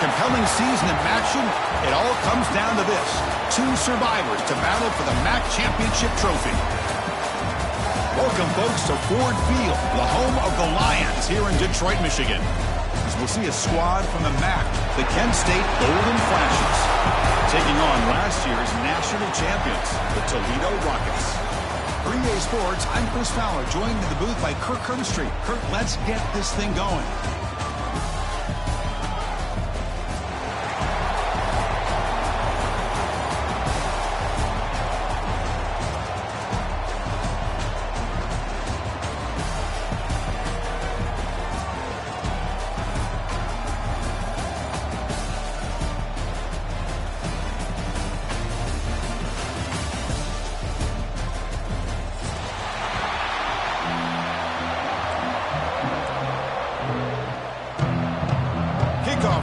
compelling season in action, it all comes down to this. Two survivors to battle for the MAC championship trophy. Welcome, folks, to Ford Field, the home of the Lions here in Detroit, Michigan. As we'll see a squad from the MAC, the Kent State Golden Flashes, taking on last year's national champions, the Toledo Rockets. For EA Sports, I'm Chris Fowler, joined in the booth by Kirk Herbstreit. Kirk, let's get this thing going.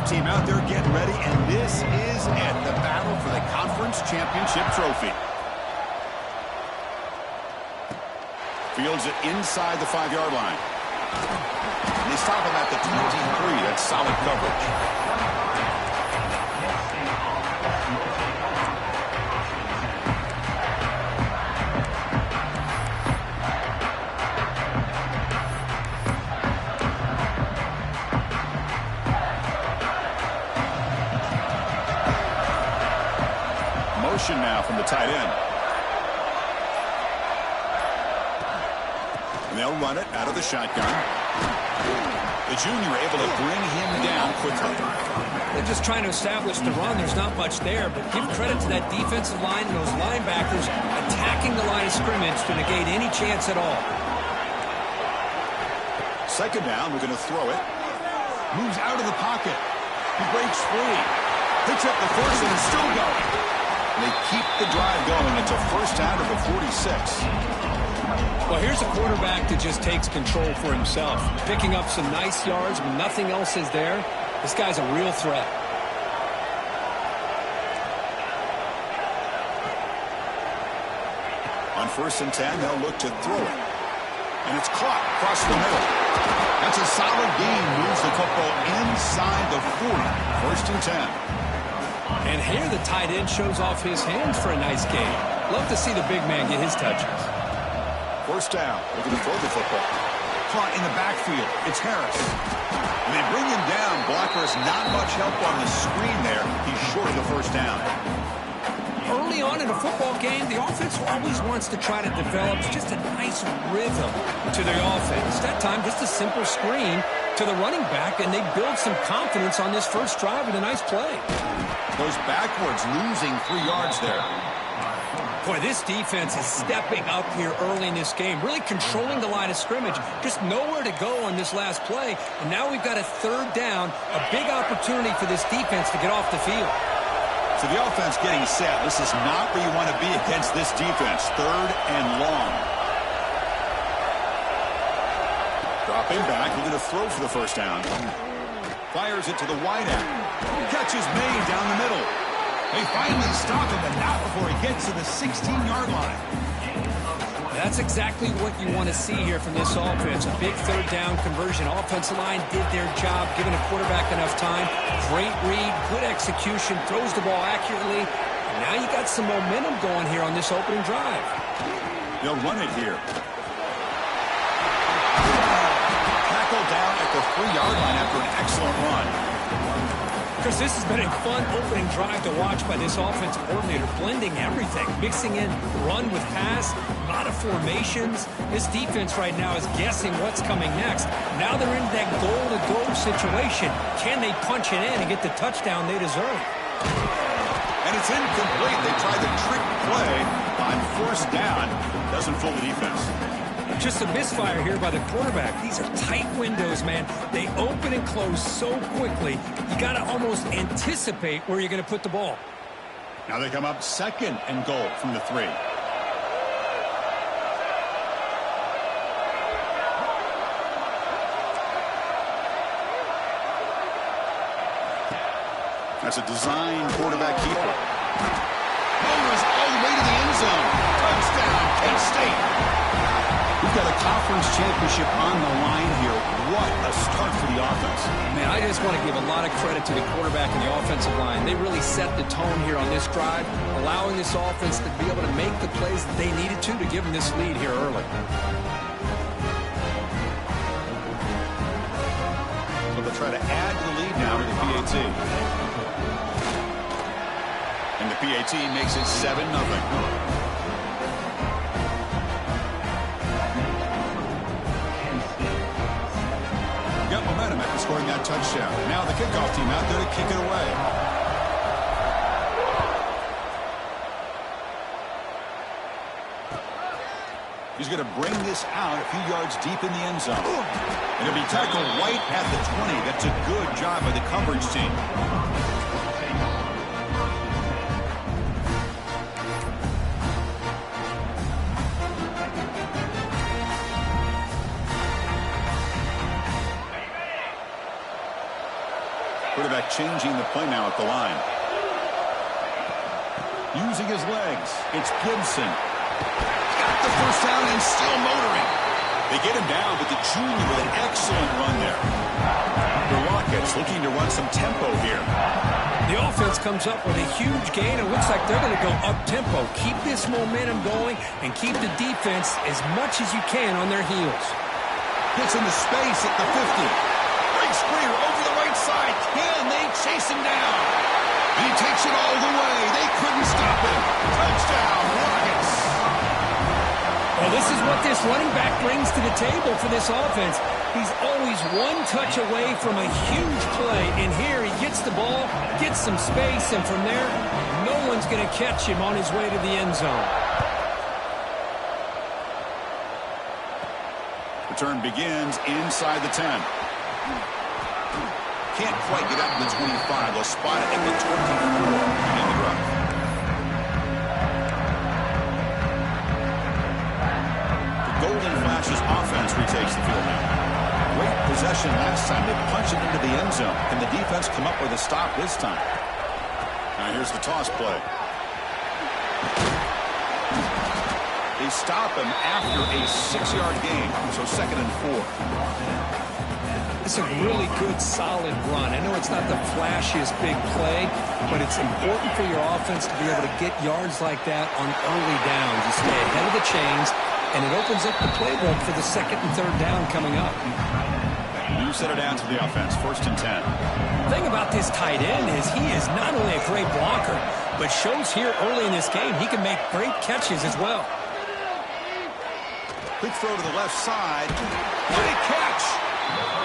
Team out there getting ready, and this is it, the battle for the conference championship trophy. Fields it inside the 5-yard line. And they stop him at the 23. That's solid coverage. Now from the tight end. And they'll run it out of the shotgun. The junior able to bring him down quickly. They're just trying to establish the run. There's not much there, but give credit to that defensive line and those linebackers attacking the line of scrimmage to negate any chance at all. Second down, we're going to throw it. Moves out of the pocket. He breaks free. Picks up the first and is still going. They keep the drive going. It's a first down to the 46. Well, here's a quarterback that just takes control for himself. Picking up some nice yards when nothing else is there. This guy's a real threat. On 1st and 10, they'll look to throw it. And it's caught across the middle. That's a solid gain. Moves the football inside the 40. 1st and 10. And here the tight end shows off his hands for a nice gain. Love to see the big man get his touches. First down. Looking to throw the football. Caught in the backfield. It's Harris. And they bring him down. Blockers not much help on the screen there. He's short of the first down. Early on in a football game, the offense always wants to try to develop just a nice rhythm to their offense. That time, just a simple screen to the running back, and they build some confidence on this first drive with a nice play. Goes backwards, losing 3 yards there. Boy, this defense is stepping up here early in this game, really controlling the line of scrimmage. Just nowhere to go on this last play. And now we've got a third down, a big opportunity for this defense to get off the field. So the offense getting set. This is not where you want to be against this defense. 3rd and long. Dropping back, looking to throw for the first down. Fires it to the wide end. Catch is made down the middle. They finally stop him, but not before he gets to the 16-yard line. That's exactly what you want to see here from this offense. A big third down conversion. Offensive line did their job, giving a quarterback enough time. Great read, good execution, throws the ball accurately. And now you got some momentum going here on this opening drive. They'll run it here. Tackled down at the 3-yard line after an excellent run. Chris, this has been a fun opening drive to watch by this offensive coordinator, blending everything, mixing in run with pass, a lot of formations. This defense right now is guessing what's coming next. Now they're in that goal-to-go situation. Can they punch it in and get the touchdown they deserve? And it's incomplete. They tried the trick play on 1st down. Doesn't fool the defense. Just a misfire here by the quarterback. These are tight windows, man. They open and close so quickly. You got to almost anticipate where you're going to put the ball. Now they come up 2nd and goal from the 3. That's a design quarterback keeper. Goes all the way to the end zone. Touchdown, Kent State. We've got a conference championship on the line here. What What a start for the offense. Man, I just want to give a lot of credit to the quarterback and the offensive line. They really set the tone here on this drive, allowing this offense to be able to make the plays that they needed to give them this lead here early. So they'll try to add to the lead now to the PAT. And the PAT makes it 7-0. Got momentum after scoring that touchdown. Now the kickoff team out there to kick it away. He's going to bring this out a few yards deep in the end zone. And it'll be tackled right at the 20. That's a good job by the coverage team. Quarterback changing the play now at the line. Using his legs. It's Gibson. Got the first down and still motoring. They get him down, but the junior with an excellent run there. The Rockets looking to run some tempo here. The offense comes up with a huge gain. It looks like they're going to go up-tempo. Keep this momentum going and keep the defense as much as you can on their heels. Gets into space at the 50. Big screener over the right side. Can they chase him down? He takes it all the way. They couldn't stop him. Touchdown, Rockets. Well, this is what this running back brings to the table for this offense. He's always one touch away from a huge play. And here he gets the ball, gets some space, and from there, no one's going to catch him on his way to the end zone. Return begins inside the 10. Can't quite get out to the 25. They'll spot it at the 24. Begin the run. The Golden Flashes offense retakes the field now. Great possession last time. They punch it into the end zone. Can the defense come up with a stop this time? Now here's the toss play. They stop him after a 6-yard gain. So 2nd and 4. It's a really good, solid run. I know it's not the flashiest big play, but it's important for your offense to be able to get yards like that on early downs. You stay ahead of the chains, and it opens up the playbook for the 2nd and 3rd down coming up. You set it down to the offense, 1st and 10. The thing about this tight end is he is not only a great blocker, but shows here early in this game he can make great catches as well. Quick throw to the left side. Great catch.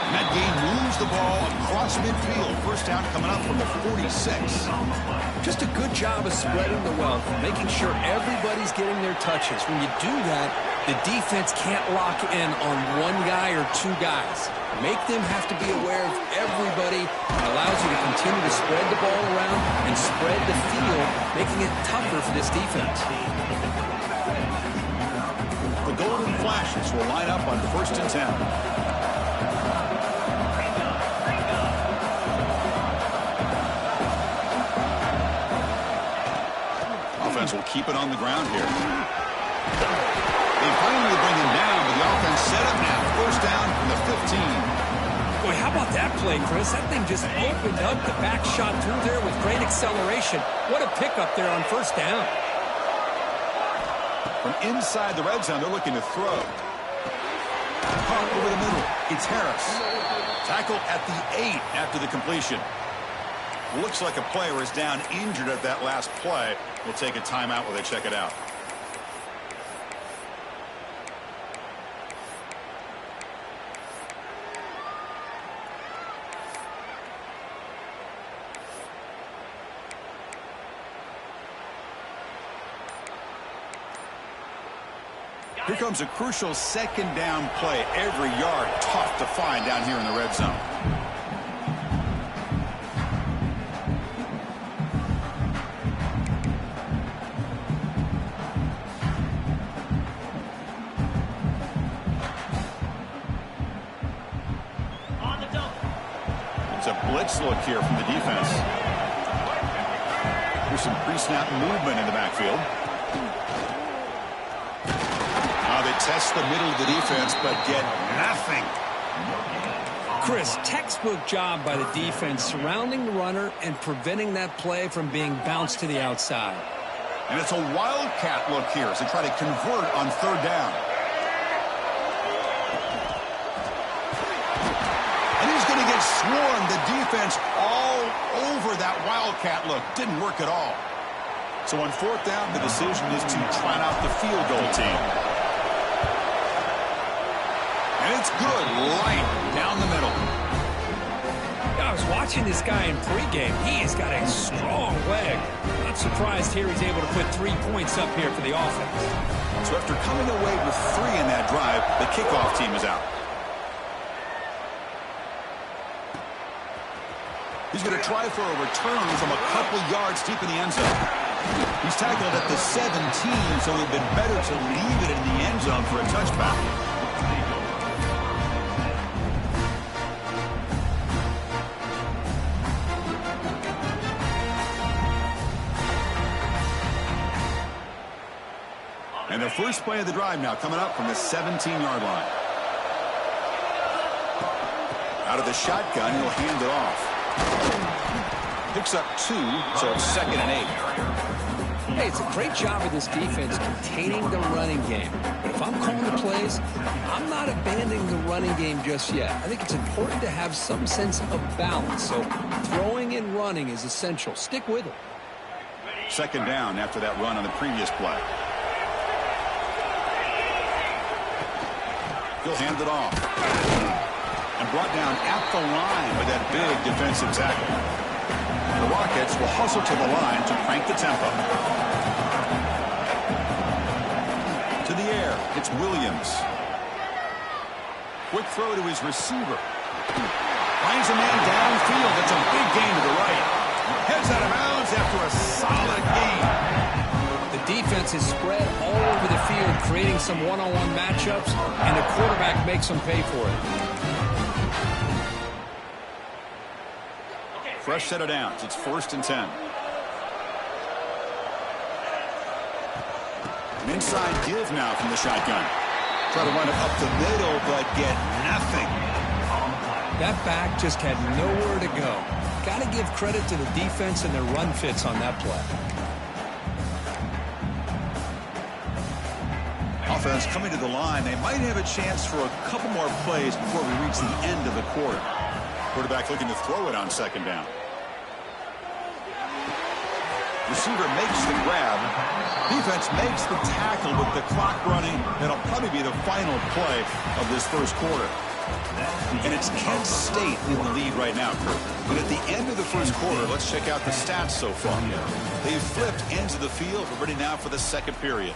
And that game moves the ball across midfield. 1st down coming up from the 46. Just a good job of spreading the wealth, making sure everybody's getting their touches. When you do that, the defense can't lock in on one guy or two guys. Make them have to be aware of everybody. It allows you to continue to spread the ball around and spread the field, making it tougher for this defense. The Golden Flashes will line up on 1st and 10. Will keep it on the ground here. They finally bring him down, but the offense set up now. 1st down from the 15. Boy, how about that play, Chris? That thing just opened up the back shot through there with great acceleration. What a pickup there on 1st down. From inside the red zone, they're looking to throw. Caught over the middle. It's Harris. Tackle at the 8 after the completion. Looks like a player is down injured at that last play. We'll take a timeout while they check it out. Here comes a crucial 2nd down play. Every yard tough to find down here in the red zone. Blitz look here from the defense. There's some pre-snap movement in the backfield. Now they test the middle of the defense, but get nothing. Chris, textbook job by the defense surrounding the runner and preventing that play from being bounced to the outside. And it's a wildcat look here as they try to convert on third down. And he's going to get swarmed. The defense all over that wildcat look. Didn't work at all. So on fourth down, the decision is to trot out the field goal team. And it's good, light down the middle. I was watching this guy in pregame. He has got a strong leg. Not surprised here he's able to put 3 points up here for the offense. So after coming away with 3 in that drive, the kickoff team is out. He's going to try for a return from a couple yards deep in the end zone. He's tackled at the 17, so it would have been better to leave it in the end zone for a touchback. And the first play of the drive now coming up from the 17-yard line. Out of the shotgun, he'll hand it off. Picks up 2, so it's 2nd and 8. Hey, it's a great job of this defense containing the running game. But if I'm calling the plays, I'm not abandoning the running game just yet. I think it's important to have some sense of balance. So throwing and running is essential. Stick with it. 2nd down after that run on the previous play. He'll hand it off. And brought down at the line by that big defensive tackle. The Rockets will hustle to the line to crank the tempo. To the air, it's Williams. Quick throw to his receiver. Finds a man downfield. That's a big gain to the right. Heads out of bounds after a solid gain. The defense is spread all over the field, creating some one-on-one matchups, and the quarterback makes them pay for it. Fresh set of downs. It's 1st and 10. An inside give now from the shotgun. Try to run it up the middle, but get nothing. That back just had nowhere to go. Got to give credit to the defense and their run fits on that play. Offense coming to the line. They might have a chance for a couple more plays before we reach the end of the quarter. Quarterback looking to throw it on 2nd down. Receiver makes the grab. Defense makes the tackle with the clock running. That'll probably be the final play of this first quarter. And it's Kent State in the lead right now, Kurt. But at the end of the first quarter, let's check out the stats so far. They've flipped ends of the field. We're ready now for the second period.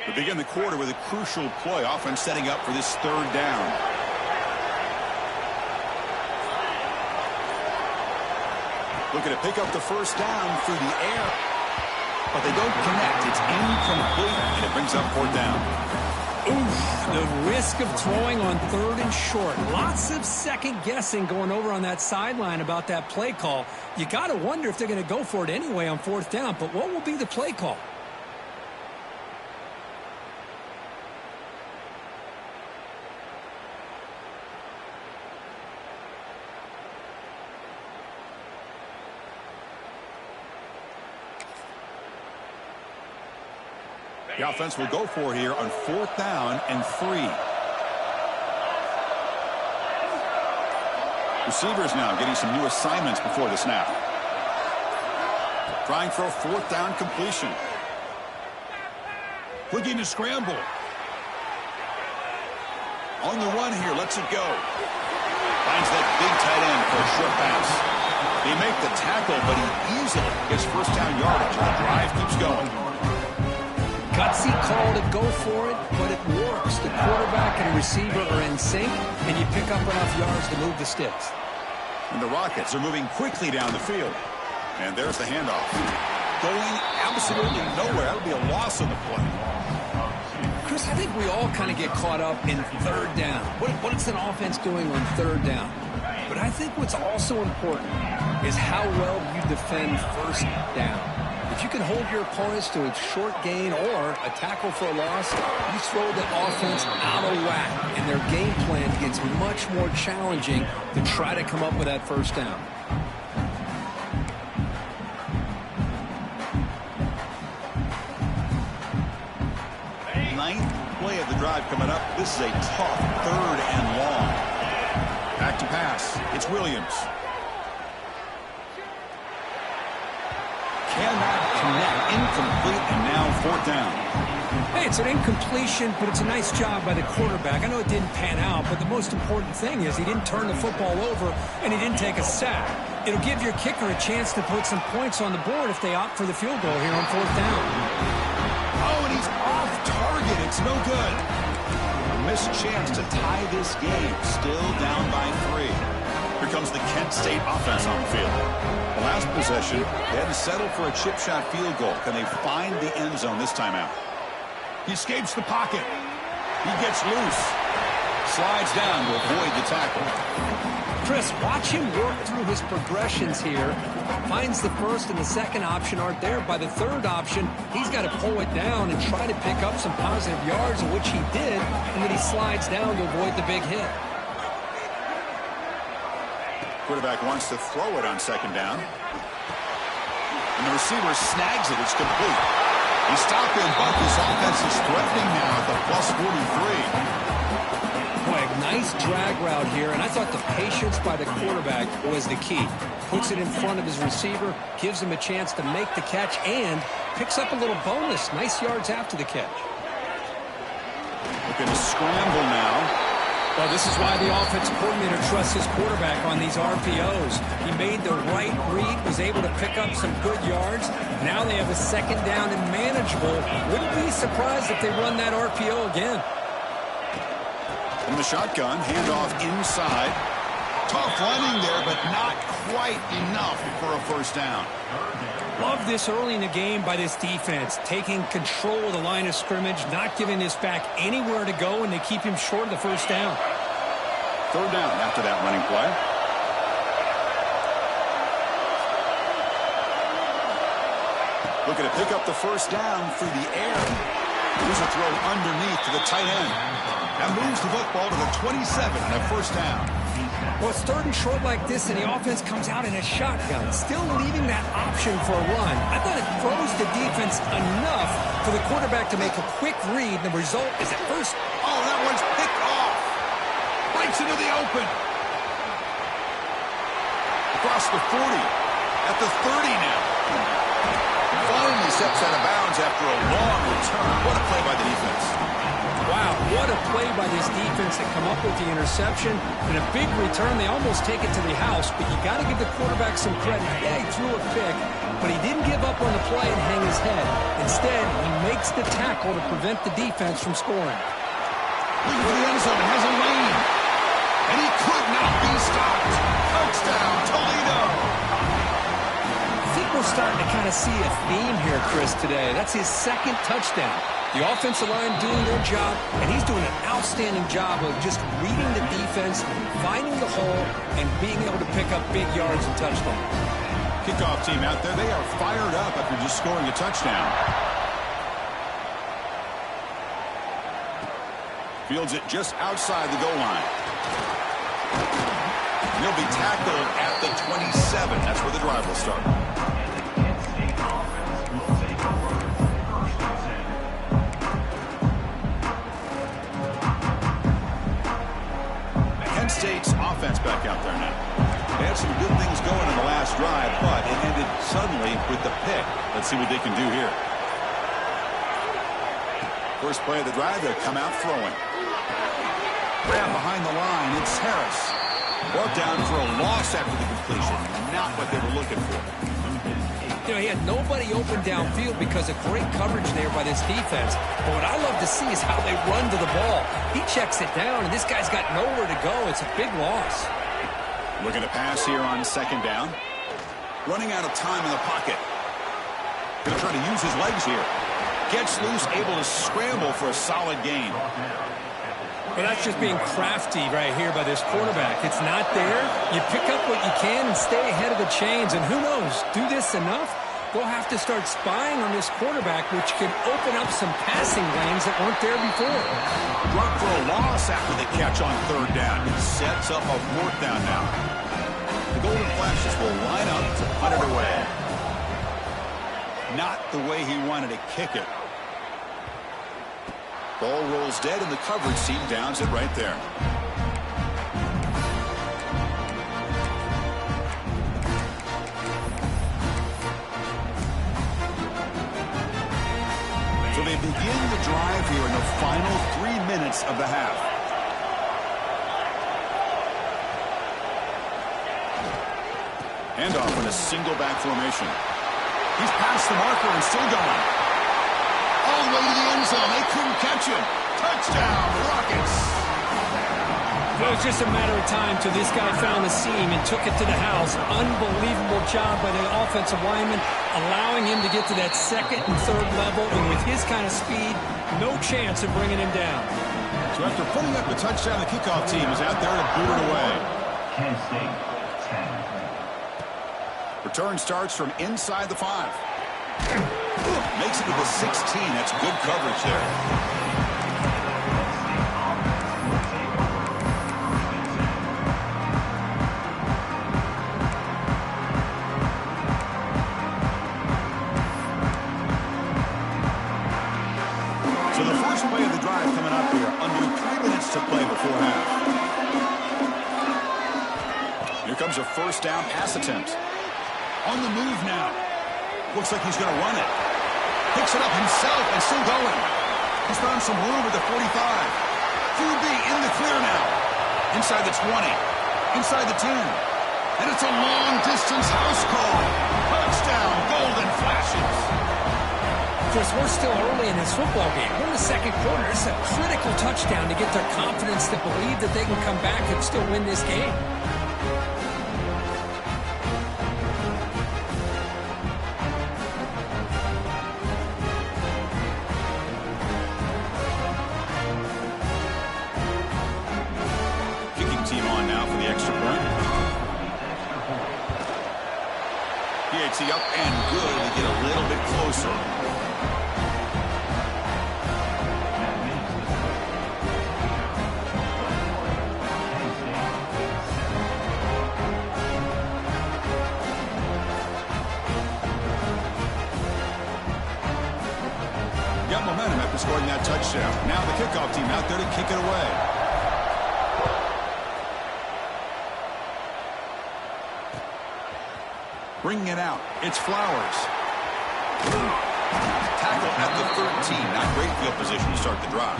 We begin the quarter with a crucial play. Offense setting up for this 3rd down. Looking to pick up the first down through the air. But they don't connect. It's incomplete, and it brings up 4th down. Oof, the risk of throwing on 3rd and short. Lots of second guessing going over on that sideline about that play call. You got to wonder if they're going to go for it anyway on 4th down. But what will be the play call? The offense will go for it here on 4th down and 3. Receivers now getting some new assignments before the snap. Trying for a 4th down completion. Looking to scramble. On the run here, lets it go. Finds that big tight end for a short pass. They make the tackle, but he easily gets first down yardage, and the drive keeps going. Gutsy call to go for it, but it works. The quarterback and receiver are in sync, and you pick up enough yards to move the sticks. And the Rockets are moving quickly down the field. And there's the handoff. Going absolutely nowhere. That'll be a loss on the play. Chris, I think we all kind of get caught up in third down. What is an offense doing on third down? But I think what's also important is how well you defend first down. If you can hold your opponents to a short gain or a tackle for a loss, you throw the offense out of whack, and their game plan gets much more challenging to try to come up with that first down. Ninth play of the drive coming up. This is a tough third and long. Back to pass. It's Williams. Cannot connect. Incomplete, and now fourth down. Hey, it's an incompletion, but it's a nice job by the quarterback. I know it didn't pan out, but the most important thing is he didn't turn the football over, and he didn't take a sack. It'll give your kicker a chance to put some points on the board if they opt for the field goal here on fourth down. Oh, and he's off target. It's no good. A missed chance to tie this game. Still down by 3. Here comes the Kent State offense on the field. The last possession, they had to settle for a chip shot field goal. Can they find the end zone this time out? He escapes the pocket. He gets loose. Slides down to avoid the tackle. Chris, watch him work through his progressions here. Finds the first and the second option aren't there. By the third option, he's got to pull it down and try to pick up some positive yards, which he did, and then he slides down to avoid the big hit. Quarterback wants to throw it on second down. And the receiver snags it. It's complete. He stopped him, but this offense is threatening now at the plus 43. Boy, a nice drag route here, and I thought the patience by the quarterback was the key. Puts it in front of his receiver, gives him a chance to make the catch, and picks up a little bonus. Nice yards after the catch. Looking to scramble now. Well, this is why the offensive coordinator trusts his quarterback on these RPOs. He made the right read, was able to pick up some good yards. Now they have a second down and manageable. Wouldn't be surprised if they run that RPO again. From the shotgun, handoff inside. Tough running there, but not quite enough for a first down. Love this early in the game by this defense, taking control of the line of scrimmage, not giving this back anywhere to go, and they keep him short of the first down. Third down after that running play. Looking to pick up the first down through the air. Here's a throw underneath to the tight end. That moves the football to the 27 and a first down. Well, it's third and short like this, and the offense comes out in a shotgun, still leaving that option for a run. I thought it throws the defense enough for the quarterback to make a quick read. The result is at first. Oh, that one's picked off. Breaks into the open. Across the 40. At the 30 now. Finally steps out of bounds after a long return. What a play by the defense. Wow, what a play by this defense to come up with the interception. And a big return. They almost take it to the house, but you got to give the quarterback some credit. Yeah, he threw a pick, but he didn't give up on the play and hang his head. Instead, he makes the tackle to prevent the defense from scoring. Looking for the end zone, has a lane. And he could not be stopped. Touchdown, Toledo. I think we're starting to kind of see a theme here, Chris, today. That's his second touchdown. The offensive line doing their job, and he's doing an outstanding job of just reading the defense, finding the hole, and being able to pick up big yards and touchdowns. Kickoff team out there, they are fired up after just scoring a touchdown. Fields it just outside the goal line. And he'll be tackled at the 27. That's where the drive will start. Kent State's offense back out there now. They had some good things going in the last drive, but it ended suddenly with the pick. Let's see what they can do here. First play of the drive, they'll come out throwing. Grab behind the line, it's Harris. Brought down for a loss after the completion. Not what they were looking for. You know, he had nobody open downfield because of great coverage there by this defense. But what I love to see is how they run to the ball. He checks it down, and this guy's got nowhere to go. It's a big loss. Looking to pass here on second down. Running out of time in the pocket. Going to try to use his legs here. Gets loose, able to scramble for a solid gain. Well, that's just being crafty right here by this quarterback. It's not there. You pick up what you can and stay ahead of the chains. And who knows, do this enough, they'll have to start spying on this quarterback, which could open up some passing lanes that weren't there before. Drop for a loss after the catch on third down. Sets up a fourth down now. The Golden Flashes will line up to punt it away. Not the way he wanted to kick it. Ball rolls dead, and the coverage team downs it right there. So they begin the drive here in the final 3 minutes of the half. Handoff in a single back formation. He's past the marker and still going. All the way to the end zone. They couldn't catch him. Touchdown, Rockets. Well, it was just a matter of time till this guy found the seam and took it to the house. Unbelievable job by the offensive lineman, allowing him to get to that second and third level. And with his kind of speed, no chance of bringing him down. So after putting up the touchdown, the kickoff team is out there to boot it away. Kent State, 10. Return starts from inside the 5. Makes it to the 16. That's good coverage there. So the first play of the drive coming up here. Under 3 minutes to play before half. Here comes a first down pass attempt. On the move now. Looks like he's going to run it. Picks it up himself and still going. He's found some room at the 45. QB in the clear now. Inside the 20. Inside the 10. And it's a long-distance house call. Touchdown, Golden Flashes. Chris, we're still early in this football game. We're in the second quarter. It's a critical touchdown to get their confidence to believe that they can come back and still win this game. Up and good to get a little bit closer. Got momentum after scoring that touchdown. Now the kickoff team out there to kick it away. Bringing it out, it's Flowers. Tackle at the 13. Not great field position to start the drive.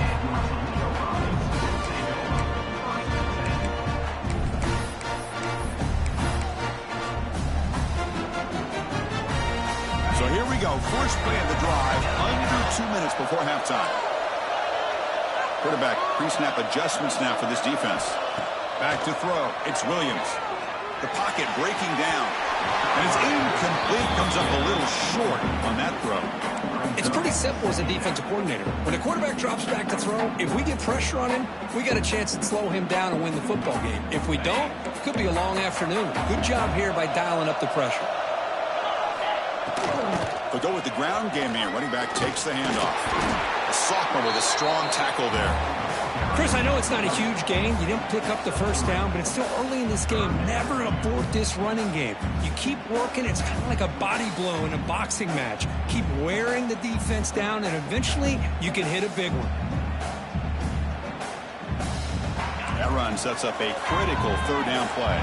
So here we go. First play of the drive, under 2 minutes before halftime. Quarterback pre-snap adjustments now for this defense. Back to throw. It's Williams. The pocket breaking down. And it's incomplete, comes up a little short on that throw. It's pretty simple as a defensive coordinator. When a quarterback drops back to throw, if we get pressure on him, we got a chance to slow him down and win the football game. If we don't, it could be a long afternoon. Good job here by dialing up the pressure. They'll go with the ground game here. Running back takes the handoff. A sophomore with a strong tackle there. Chris, I know it's not a huge gain. You didn't pick up the first down, but it's still early in this game. Never abort this running game. You keep working. It's kind of like a body blow in a boxing match. Keep wearing the defense down, and eventually you can hit a big one. That run sets up a critical third down play.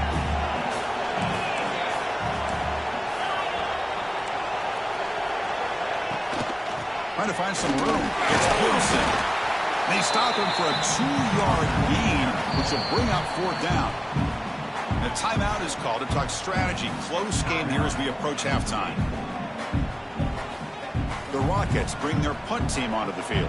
Trying to find some room. It's Wilson. They stop him for a 2-yard gain, which will bring up fourth down. A timeout is called to talk strategy. Close game here as we approach halftime. The Rockets bring their punt team onto the field.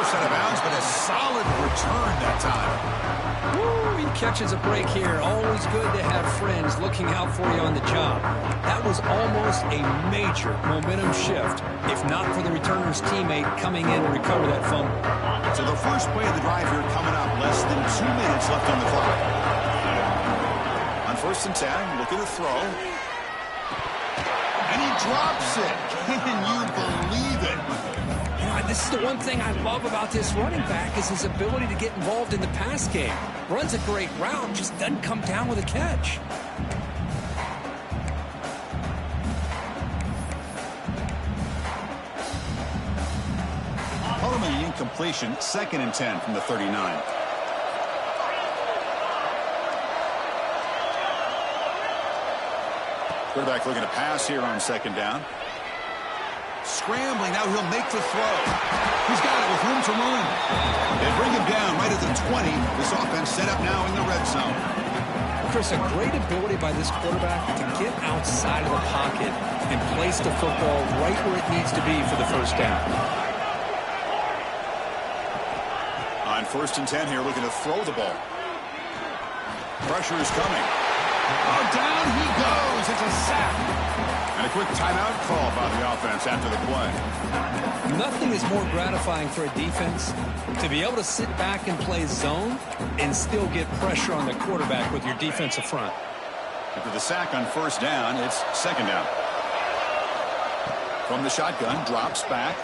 steps out of bounds, but a solid return that time. Woo, he catches a break here. Always good to have friends looking out for you on the job. That was almost a major momentum shift, if not for the returner's teammate coming in to recover that fumble. So the first play of the drive here coming up, less than 2 minutes left on the clock. On 1st and 10, looking to throw. And he drops it. Can you believe it? This is the one thing I love about this running back is his ability to get involved in the pass game. Runs a great route, just doesn't come down with a catch. Ultimately incompletion, 2nd and 10 from the 39. Quarterback looking to pass here on 2nd down. Scrambling, now he'll make the throw. He's got it with room to run. They bring him down right at the 20. This offense set up now in the red zone. Chris, a great ability by this quarterback to get outside of the pocket and place the football right where it needs to be for the 1st down. On 1st and 10 here, looking to throw the ball. Pressure is coming. Oh, down he goes. It's a sack. And a quick timeout call by the offense after the play. Nothing is more gratifying for a defense to be able to sit back and play zone and still get pressure on the quarterback with your defensive front. After the sack on 1st down, it's 2nd down. From the shotgun, drops back.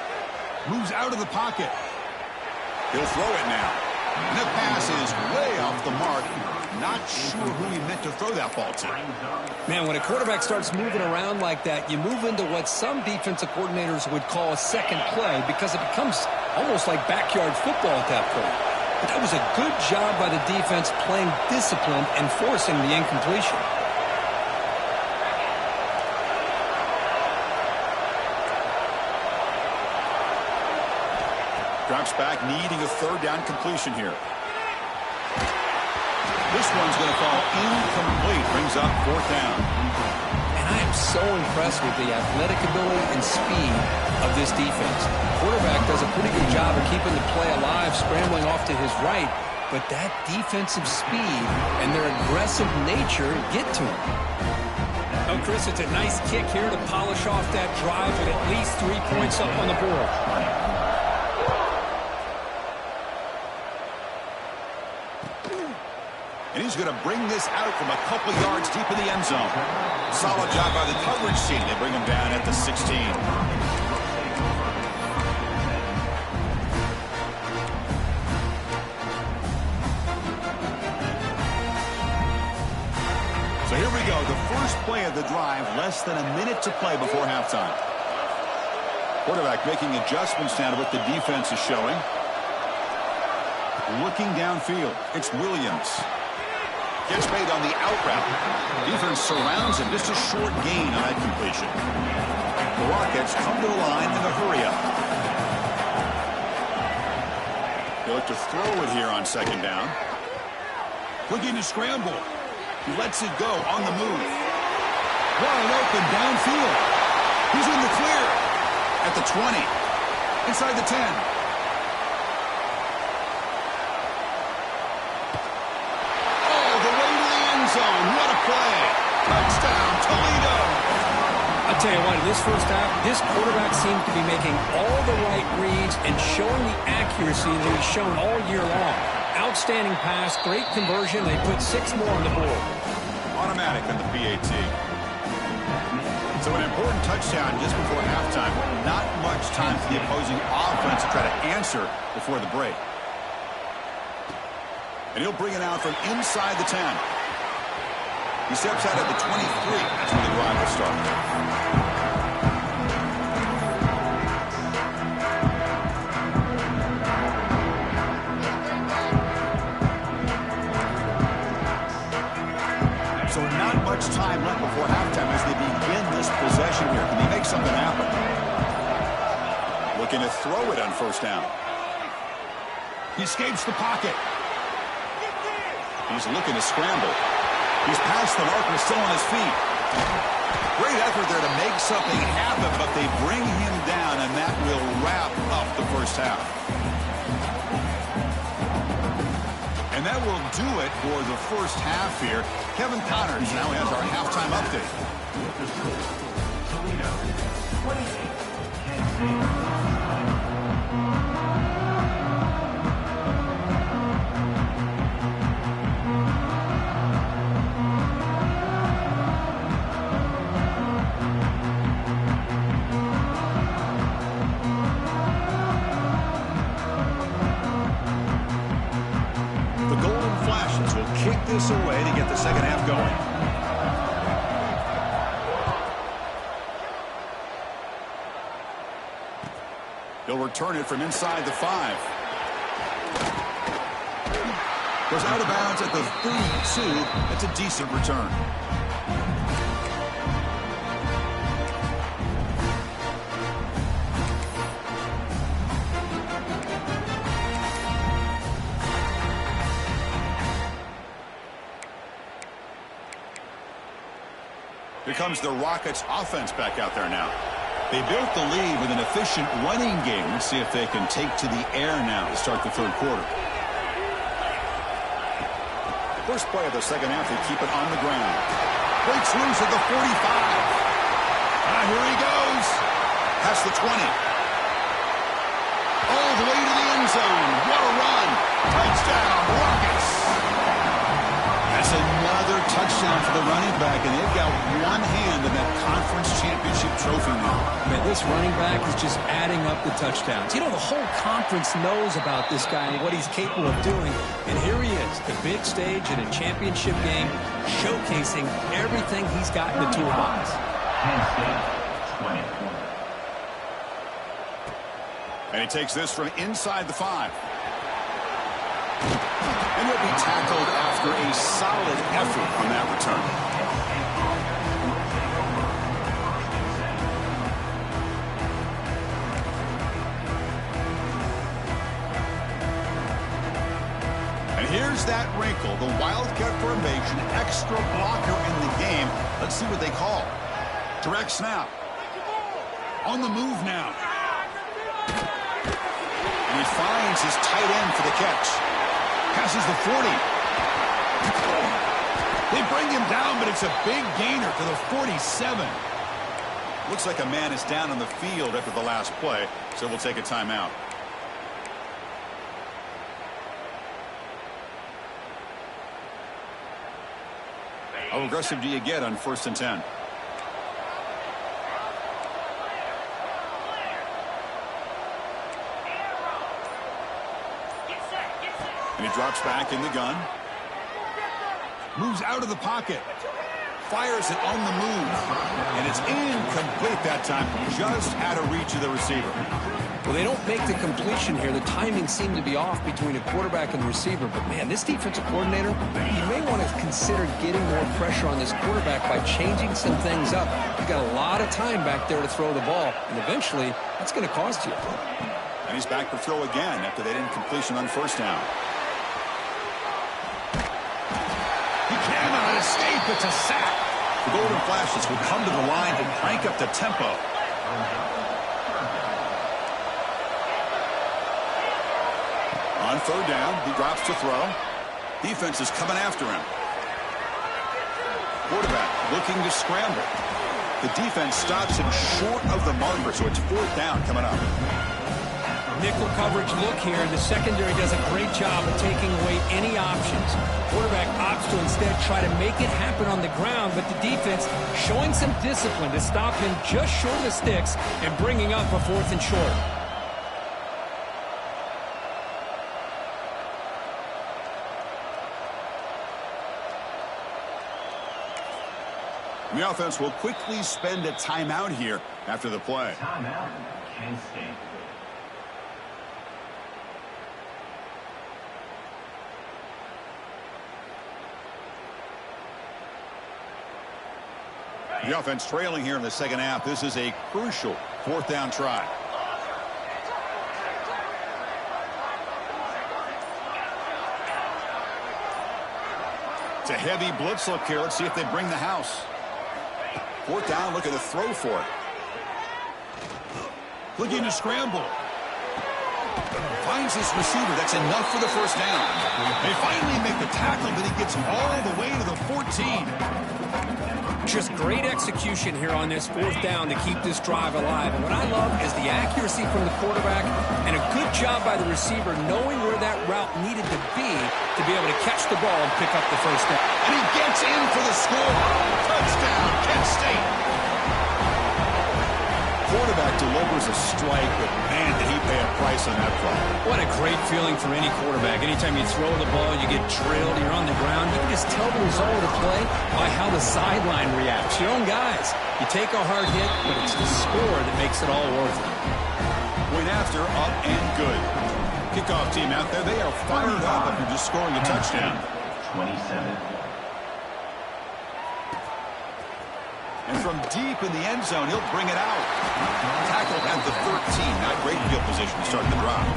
Moves out of the pocket. He'll throw it now. And the pass is way off the mark. Not sure who he meant to throw that ball to. Man, when a quarterback starts moving around like that, you move into what some defensive coordinators would call a second play because it becomes almost like backyard football at that point. But that was a good job by the defense playing discipline and forcing the incompletion. Drops back, needing a 3rd down completion here. This one's going to fall incomplete. Brings up 4th down. And I am so impressed with the athletic ability and speed of this defense. Quarterback does a pretty good job of keeping the play alive, scrambling off to his right. But that defensive speed and their aggressive nature get to him. Oh, Chris, it's a nice kick here to polish off that drive with at least 3 points up on the board. And he's going to bring this out from a couple yards deep in the end zone. Solid job by the coverage team. They bring him down at the 16. So here we go. The first play of the drive, less than a minute to play before halftime. Quarterback making adjustments now to what the defense is showing. Looking downfield, it's Williams. Gets made on the out route. Defense surrounds him. Just a short gain on that completion. The Rockets come to the line in a hurry up. They look to throw it here on 2nd down. Looking to scramble. He lets it go on the move. Wide open downfield. He's in the clear. At the 20. Inside the 10. What a play. Touchdown, Toledo. I'll tell you what, in this 1st half, this quarterback seemed to be making all the right reads and showing the accuracy that he's shown all year long. Outstanding pass, great conversion. They put 6 more on the board. Automatic on the PAT. So an important touchdown just before halftime. Not much time for the opposing offense to try to answer before the break. And he'll bring it out from inside the 10. He steps out at the 23. That's when the drive will start. So not much time left before halftime as they begin this possession here. Can they make something happen? Looking to throw it on 1st down. He escapes the pocket. He's looking to scramble. He's past the marker, still on his feet. Great effort there to make something happen, but they bring him down, and that will wrap up the 1st half. And that will do it for the first half here. Kevin Connors now has our halftime update. Kick this away to get the second half going. He'll return it from inside the 5. Goes out of bounds at the 32. That's a decent return. Here comes the Rockets offense back out there now. They built the lead with an efficient running game. Let's see if they can take to the air now to start the third quarter. First play of the second half, they keep it on the ground. Breaks loose at the 45. Here he goes. Past the 20. All the way to the end zone. What a run. Touchdown, Rockets. That's another touchdown for the running back, and they've got one hand in that conference championship trophy now. Man, this running back is just adding up the touchdowns. You know, the whole conference knows about this guy and what he's capable of doing. And here he is, the big stage in a championship game, showcasing everything he's got in the toolbox. And he takes this from inside the 5. And he'll be tackled after a solid effort on that return. And here's that wrinkle, the Wildcat formation, extra blocker in the game. Let's see what they call. Direct snap. On the move now. And he finds his tight end for the catch. Passes the 40. They bring him down, but it's a big gainer to the 47. Looks like a man is down on the field after the last play, so we'll take a timeout. How aggressive do you get on 1st and 10? And he drops back in the gun. Moves out of the pocket. Fires it on the move. And it's incomplete that time. Just out of reach of the receiver. Well, they don't make the completion here. The timing seemed to be off between a quarterback and the receiver. But, man, this defensive coordinator, you may want to consider getting more pressure on this quarterback by changing some things up. You've got a lot of time back there to throw the ball. And eventually, that's going to cost you. And he's back to throw again after they didn't completion on 1st down. He cannot escape. It's a sack. The Golden Flashes will come to the line and crank up the tempo. On 3rd down, he drops to throw. Defense is coming after him. Quarterback looking to scramble. The defense stops him short of the marker, so it's 4th down coming up. Nickel coverage look here. The secondary does a great job of taking away any options. Quarterback opts to instead try to make it happen on the ground, but the defense showing some discipline to stop him just short of the sticks and bringing up a 4th and short. The offense will quickly spend a timeout here after the play. Timeout, Kent State. The offense trailing here in the second half. This is a crucial 4th down try. It's a heavy blitz look here. Let's see if they bring the house. 4th down, looking to throw for it. Looking to scramble. Finds this receiver. That's enough for the first down. They finally make the tackle, but he gets all the way to the 14. Just great execution here on this fourth down to keep this drive alive. And what I love is the accuracy from the quarterback and a good job by the receiver knowing where that route needed to be able to catch the ball and pick up the first down. And he gets in for the score. Touchdown, Kent State. Quarterback delivers a strike, but man, did he pay a price on that play. What a great feeling for any quarterback. Anytime you throw the ball, you get drilled, you're on the ground. You can just tell the result of the play by how the sideline reacts. Your own guys. You take a hard hit, but it's the score that makes it all worth it. Point after, up and good. Kickoff team out there, they are fired up after just scoring a touchdown. 27. And from deep in the end zone, he'll bring it out. Tackle at the 13. Not great field position to start the drive.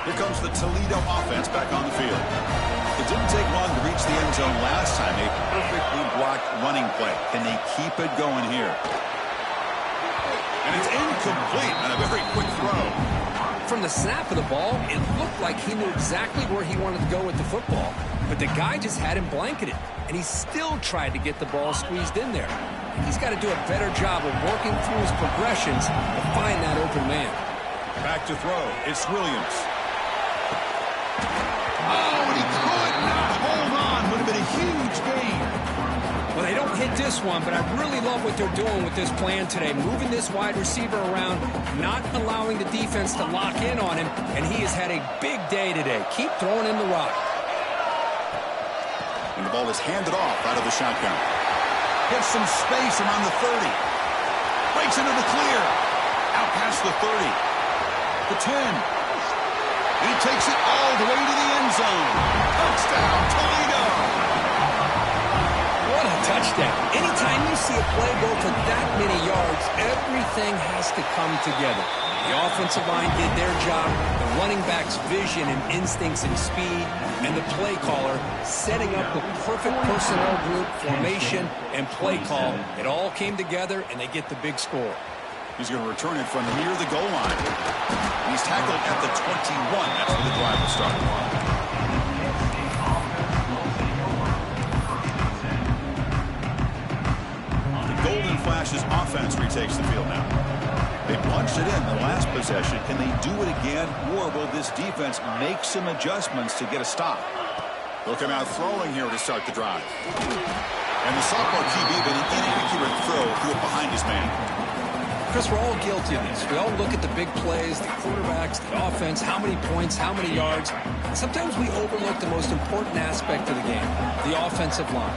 Here comes the Toledo offense back on the field. It didn't take long to reach the end zone last time. A perfectly blocked running play. Can they keep it going here? And it's incomplete on a very quick throw. From the snap of the ball, it looked like he knew exactly where he wanted to go with the football. But the guy just had him blanketed, and he still tried to get the ball squeezed in there. He's got to do a better job of working through his progressions to find that open man. Back to throw. It's Williams. Oh, and he could not hold on. Would have been a huge gain. Well, they don't hit this one, but I really love what they're doing with this plan today. Moving this wide receiver around, not allowing the defense to lock in on him, and he has had a big day today. Keep throwing him the rock. And the ball is handed off out of the shotgun. Gets some space around the 30. Breaks into the clear. Out past the 30. The 10. He takes it all the way to the end zone. Touchdown, Toledo. What a touchdown. Anytime you see a play go for that many yards, everything has to come together. The offensive line did their job, the running back's vision and instincts and speed, and the play caller setting up the perfect personnel group, formation, and play call. It all came together, and they get the big score. He's going to return it from near the goal line. He's tackled at the 21. That's where the drive will start. Golden Flash's offense retakes the field now. They punched it in the last possession. Can they do it again, or will this defense make some adjustments to get a stop? They'll come out throwing here to start the drive. And the sophomore QB made an inaccurate throw threw it behind his man. Chris, we're all guilty of this. We all look at the big plays, the quarterbacks, the offense, how many points, how many yards. Sometimes we overlook the most important aspect of the game, the offensive line.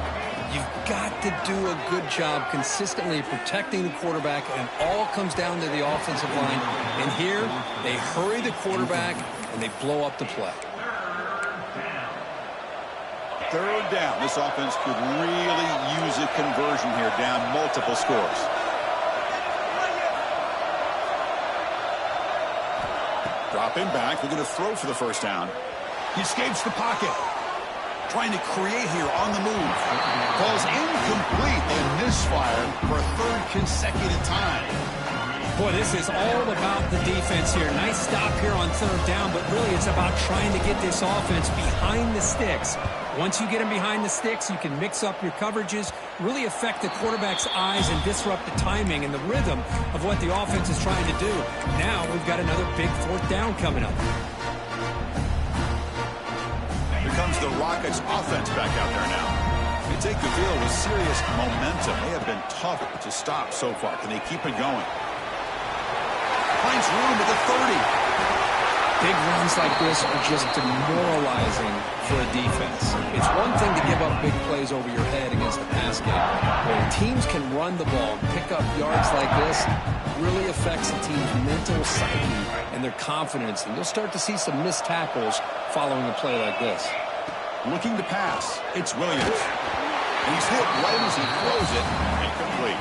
You've got to do a good job consistently protecting the quarterback, and it all comes down to the offensive line. And here, they hurry the quarterback, and they blow up the play. Third down. This offense could really use a conversion here, down multiple scores. Dropping back. They're going to throw for the first down. He escapes the pocket. Trying to create here on the move. Ball's incomplete. They misfire for a third consecutive time. Boy, this is all about the defense here. Nice stop here on third down, but really it's about trying to get this offense behind the sticks. Once you get them behind the sticks, you can mix up your coverages, really affect the quarterback's eyes and disrupt the timing and the rhythm of what the offense is trying to do. Now we've got another big fourth down coming up. Here comes the Rockets offense back out there now. They take the field with serious momentum. They have been tough to stop so far. Can they keep it going? Finds room at the 30. Big runs like this are just demoralizing for a defense. It's one thing to give up big plays over your head against the pass game. When teams can run the ball and pick up yards like this, it really affects the team's mental psyche and their confidence. And you'll start to see some missed tackles following a play like this. Looking to pass. It's Williams. And he's hit right as he throws it. Incomplete.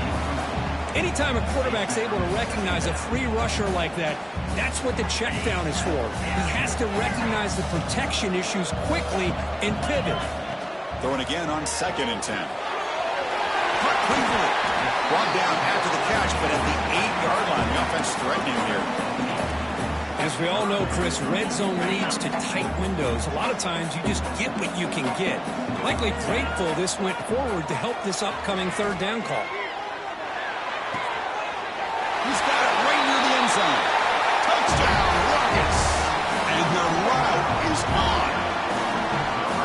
Anytime a quarterback's able to recognize a free rusher like that, that's what the check down is for. He has to recognize the protection issues quickly and pivot. Throwing again on 2nd and 10. Caught Cleveland. Brought down after the catch, but at the 8-yard line. The offense threatening here. As we all know, Chris, red zone leads to tight windows. A lot of times you just get what you can get. Likely grateful this went forward to help this upcoming third down call. He's got it right near the end zone. Touchdown, Rockets. And their route is on.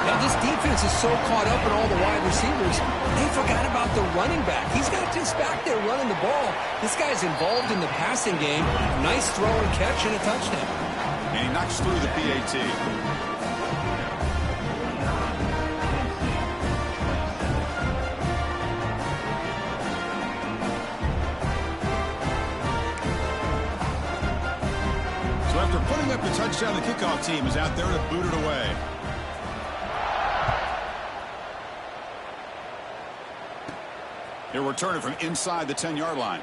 Now, this defense is so caught up in all the wide receivers, they forgot about the running back. He's not just back there running the ball. This guy's involved in the passing game. Nice throw and catch and a touchdown. And he knocks through the PAT. So after putting up the touchdown, the kickoff team is out there to boot it away. He'll return it from inside the 10-yard line.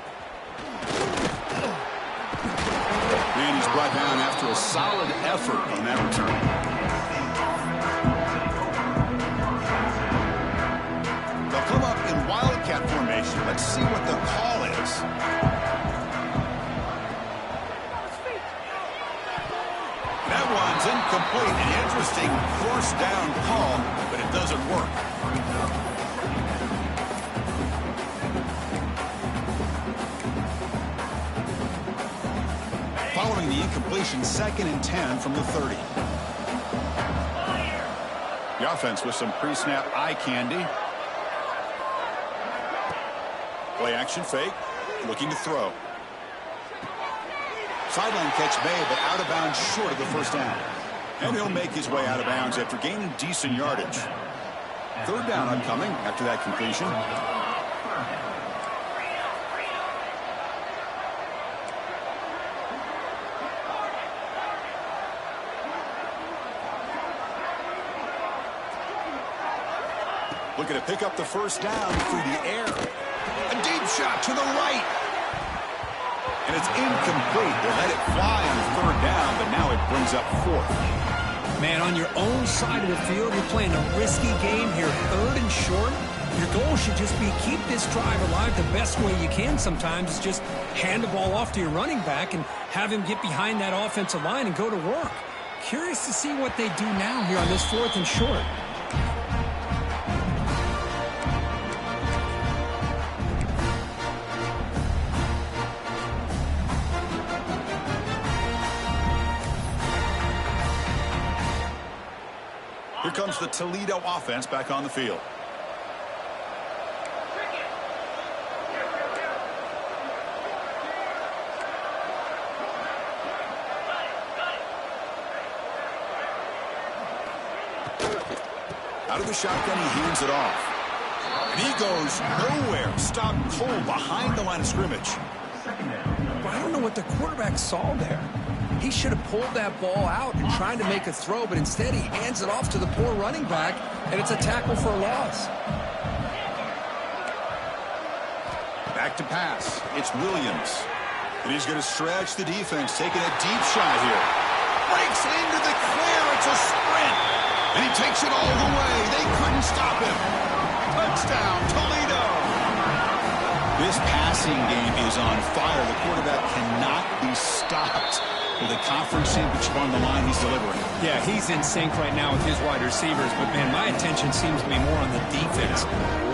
And he's brought down after a solid effort on that return. They'll come up in Wildcat formation. Let's see what the call is. That one's incomplete. An interesting first down call, but it doesn't work. Following the incompletion, 2nd and 10 from the 30. The offense with some pre-snap eye candy. Play action fake, looking to throw. Sideline catch made, but out of bounds short of the first down. And he'll make his way out of bounds after gaining decent yardage. Third down upcoming after that completion. Looking to pick up the first down through the air. A deep shot to the right. And it's incomplete. They let it fly on third down, but now it brings up 4th. Man, on your own side of the field, you're playing a risky game here. 3rd and short. Your goal should just be keep this drive alive the best way you can sometimes. Is just hand the ball off to your running back and have him get behind that offensive line and go to work. Curious to see what they do now here on this 4th and short. Here comes the Toledo offense back on the field. Out of the shotgun, he hands it off. And he goes nowhere. Stopped cold behind the line of scrimmage. But I don't know what the quarterback saw there. He should have pulled that ball out and tried to make a throw, but instead he hands it off to the poor running back, and it's a tackle for a loss. Back to pass. It's Williams. And he's going to stretch the defense, taking a deep shot here. Breaks into the clear. It's a sprint. And he takes it all the way. They couldn't stop him. Touchdown, Toledo. This passing game is on fire. The quarterback cannot be stopped. With a conference championship on the line, he's delivering. Yeah, he's in sync right now with his wide receivers, but man, my attention seems to be more on the defense.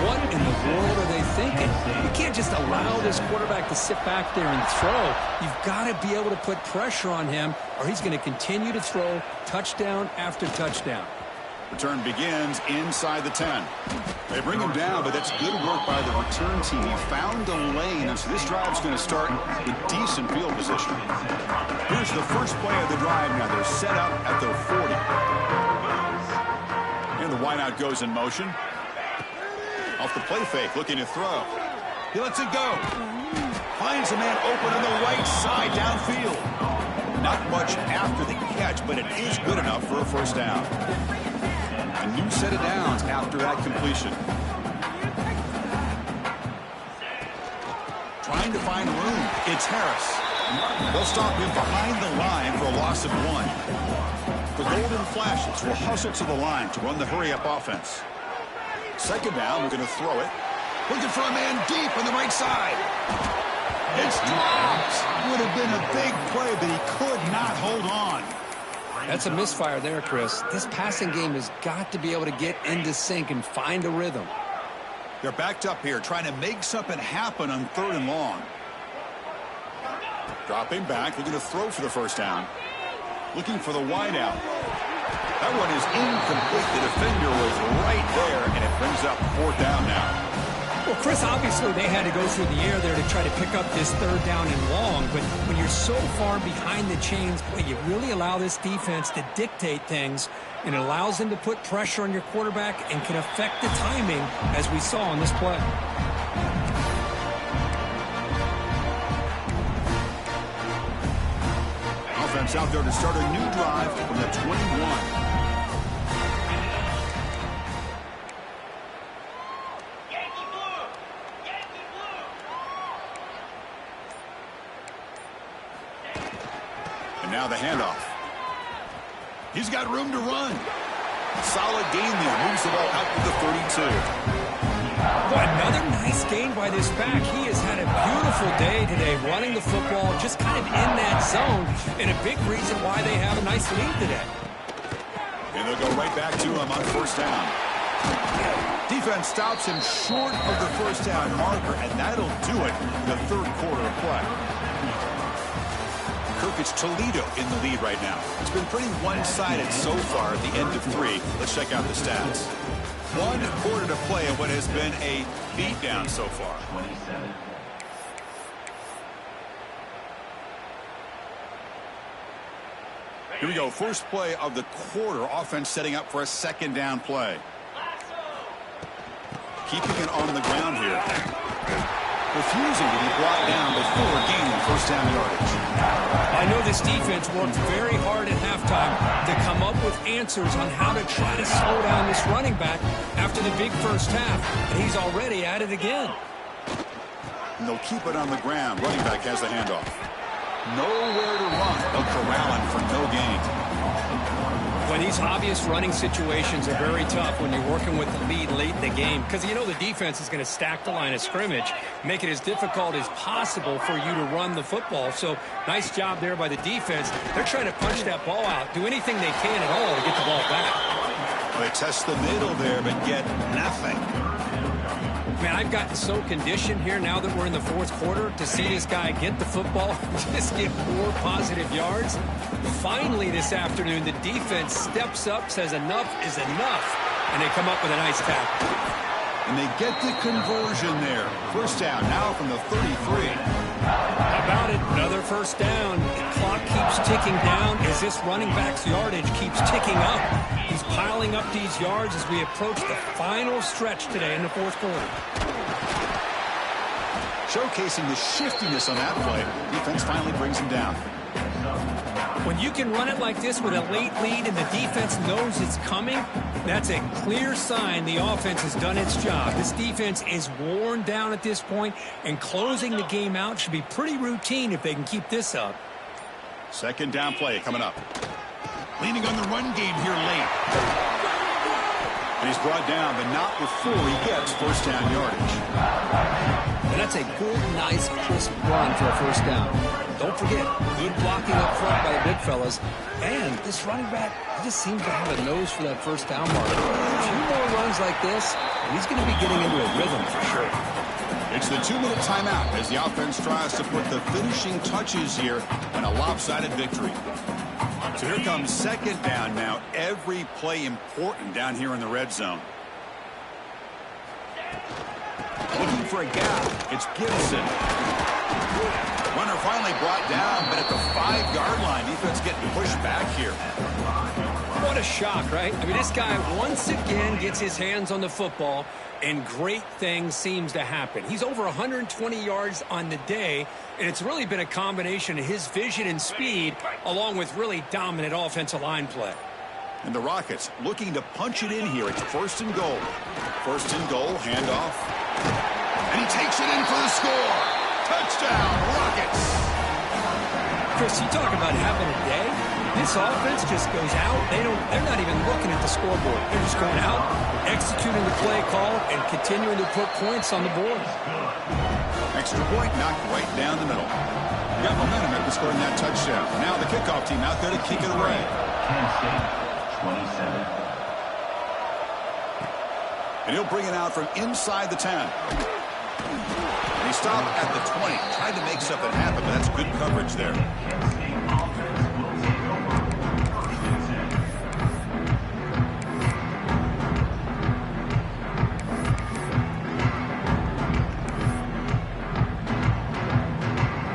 What in the world are they thinking? You can't just allow this quarterback to sit back there and throw. You've got to be able to put pressure on him, or he's going to continue to throw touchdown after touchdown. Return begins inside the 10. They bring him down, but that's good work by the return team. He found a lane, and so this drive's going to start with decent field position. Here's the first play of the drive now. They're set up at their 40. And the wideout goes in motion. Off the play fake, looking to throw. He lets it go. Finds a man open on the right side downfield. Not much after the catch, but it is good enough for a first down. A new set of downs after that completion. Trying to find room. It's Harris. They'll stop him behind the line for a loss of 1. The Golden Flashes will hustle to the line to run the hurry-up offense. Second down, we're going to throw it. Looking for a man deep on the right side. It's dropped. Would have been a big play, but he could not hold on. That's a misfire there, Chris. This passing game has got to be able to get into sync and find a rhythm. They're backed up here, trying to make something happen on 3rd and long. Dropping back, looking to throw for the first down. Looking for the wide out. That one is incomplete. The defender was right there, and it brings up 4th down now. Well, Chris, obviously they had to go through the air there to try to pick up this 3rd down and long, but when you're so far behind the chains, boy, you really allow this defense to dictate things, and it allows them to put pressure on your quarterback and can affect the timing, as we saw in this play. Offense out there to start a new drive from the 21. And now the handoff. He's got room to run. Solid gain there. Moves the ball out to the 32. Boy, another nice gain by this back. He has had a beautiful day today running the football, just kind of in that zone, and a big reason why they have a nice lead today. And they'll go right back to him on 1st down. Defense stops him short of the 1st down marker, and that'll do it in the 3rd quarter of play. Kant ST Toledo in the lead right now. It's been pretty one-sided so far at the end of 3. Let's check out the stats. 1 quarter to play in what has been a beatdown so far. 27. Here we go. First play of the quarter. Offense setting up for a 2nd down play. Keeping it on the ground here. Refusing to be brought down before gaining 1st down yardage. I know this defense worked very hard at halftime to come up with answers on how to try to slow down this running back after the big first half, and he's already at it again. And they'll keep it on the ground. Running back has the handoff. Nowhere to run. They'll corral him for no gain. When these obvious running situations are very tough when you're working with the lead late in the game, because you know the defense is going to stack the line of scrimmage, make it as difficult as possible for you to run the football. So nice job there by the defense. They're trying to punch that ball out, do anything they can at all to get the ball back. Well, they test the middle there, but get nothing. Man, I've gotten so conditioned here now that we're in the 4th quarter to see this guy get the football, just get 4 positive yards. Finally this afternoon, the defense steps up, says enough is enough, and they come up with a nice tackle. And they get the conversion there. 1st down now from the 33. How about it? Another 1st down. The clock keeps ticking down as this running back's yardage keeps ticking up. He's piling up these yards as we approach the final stretch today in the 4th quarter. Showcasing the shiftiness on that play. Defense finally brings him down. When you can run it like this with a late lead and the defense knows it's coming, that's a clear sign the offense has done its job. This defense is worn down at this point, and closing the game out should be pretty routine if they can keep this up. 2nd down play coming up. Leaning on the run game here late. And he's brought down, but not before he gets 1st down yardage. And that's a good, nice, crisp run for a 1st down. Don't forget, good blocking up front by the big fellas. And this running back, he just seems to have a nose for that 1st down mark. A few more runs like this, and he's going to be getting into a rhythm for sure. It's the 2-minute timeout as the offense tries to put the finishing touches here on a lopsided victory. So here comes 2nd down now. Every play important down here in the red zone. Looking for a gap. It's Gibson. Runner finally brought down, but at the 5-yard line, defense getting pushed back here. What a shock, right? I mean, this guy once again gets his hands on the football, and great things seems to happen. He's over 120 yards on the day, and it's really been a combination of his vision and speed, along with really dominant offensive line play. And the Rockets looking to punch it in here. It's 1st and goal. 1st and goal, handoff. And he takes it in for the score. Touchdown, Rockets. Chris, you talk about having a day. This offense just goes out. They're not even looking at the scoreboard. They're just going out, executing the play call, and continuing to put points on the board. Extra point knocked right down the middle. Got momentum after scoring that touchdown. Now the kickoff team out there to kick it away. Kent State, 27. And he'll bring it out from inside the 10. And he stopped at the 20. Tried to make something happen, but that's good coverage there. Kent State offense will take over. First and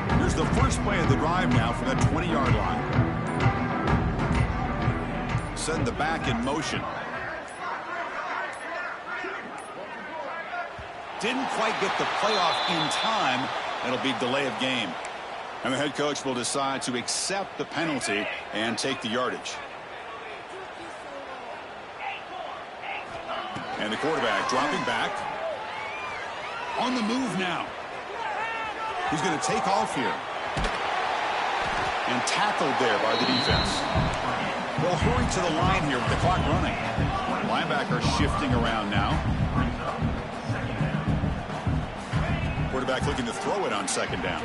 10. Here's the first play of the drive now from the 20-yard line. Send the back in motion. Didn't quite get the playoff in time. It'll be delay of game. And the head coach will decide to accept the penalty and take the yardage. And the quarterback dropping back. On the move now. He's going to take off here. And tackled there by the defense. They'll hurry to the line here with the clock running. Linebacker shifting around now. Quarterback looking to throw it on second down.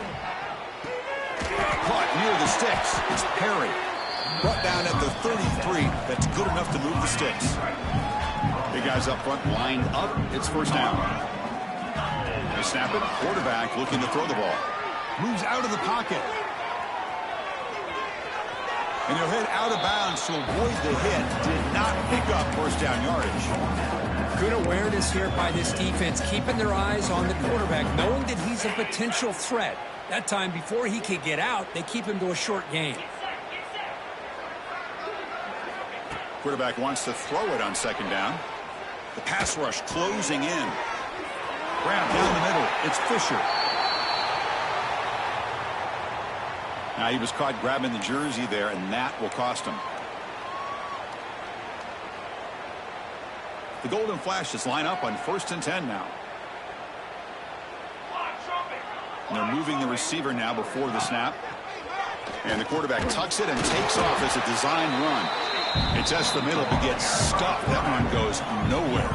Caught near the sticks. It's Perry. Brought down at the 33. That's good enough to move the sticks. Big guys up front lined up. It's first down. They snap it. Quarterback looking to throw the ball. Moves out of the pocket. And he'll head out of bounds to avoid the hit. Did not pick up first down yardage. Good awareness here by this defense, keeping their eyes on the quarterback, knowing that he's a potential threat. That time, before he could get out, they keep him to a short gain. Quarterback wants to throw it on second down. The pass rush closing in. Grab down the middle. It's Fisher. Now he was caught grabbing the jersey there, and that will cost him. The Golden Flashes line up on first and 10 now. And they're moving the receiver now before the snap. And the quarterback tucks it and takes off as a design run. It tests the middle but gets stuffed. That one goes nowhere.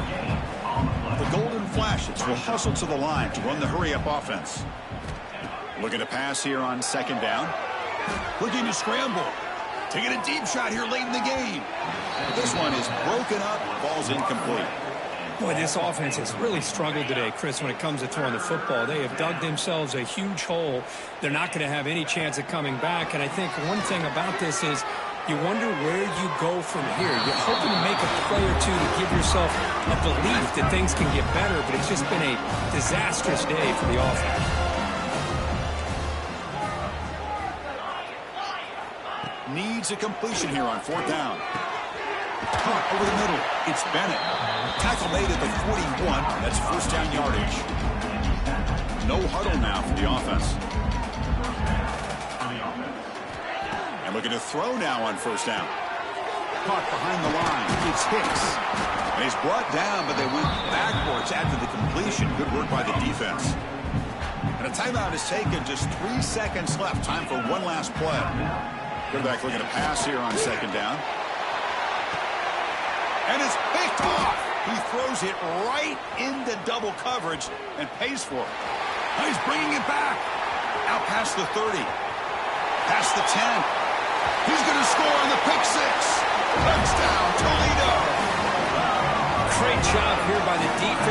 The Golden Flashes will hustle to the line to run the hurry-up offense. Looking to pass here on second down. Looking to scramble. Taking a deep shot here late in the game. This one is broken up, falls incomplete. Boy, this offense has really struggled today, Chris, when it comes to throwing the football. They have dug themselves a huge hole. They're not going to have any chance of coming back. And I think one thing about this is you wonder where you go from here. You're hoping to make a play or two to give yourself a belief that things can get better, but it's just been a disastrous day for the offense. Needs a completion here on fourth down. Caught over the middle. It's Bennett. Tackle made at the 41. That's first down yardage. No huddle now for the offense. And looking to throw now on first down. Caught behind the line. It's Hicks. And he's brought down, but they went backwards after the completion. Good work by the defense. And a timeout is taken. Just 3 seconds left. Time for one last play. Quarterback looking to pass here on second down. And it's picked off. He throws it right into double coverage and pays for it. Now he's bringing it back. Out past the 30. Past the 10. He's going to score on the pick six. Touchdown, Toledo. Great job here by the defense.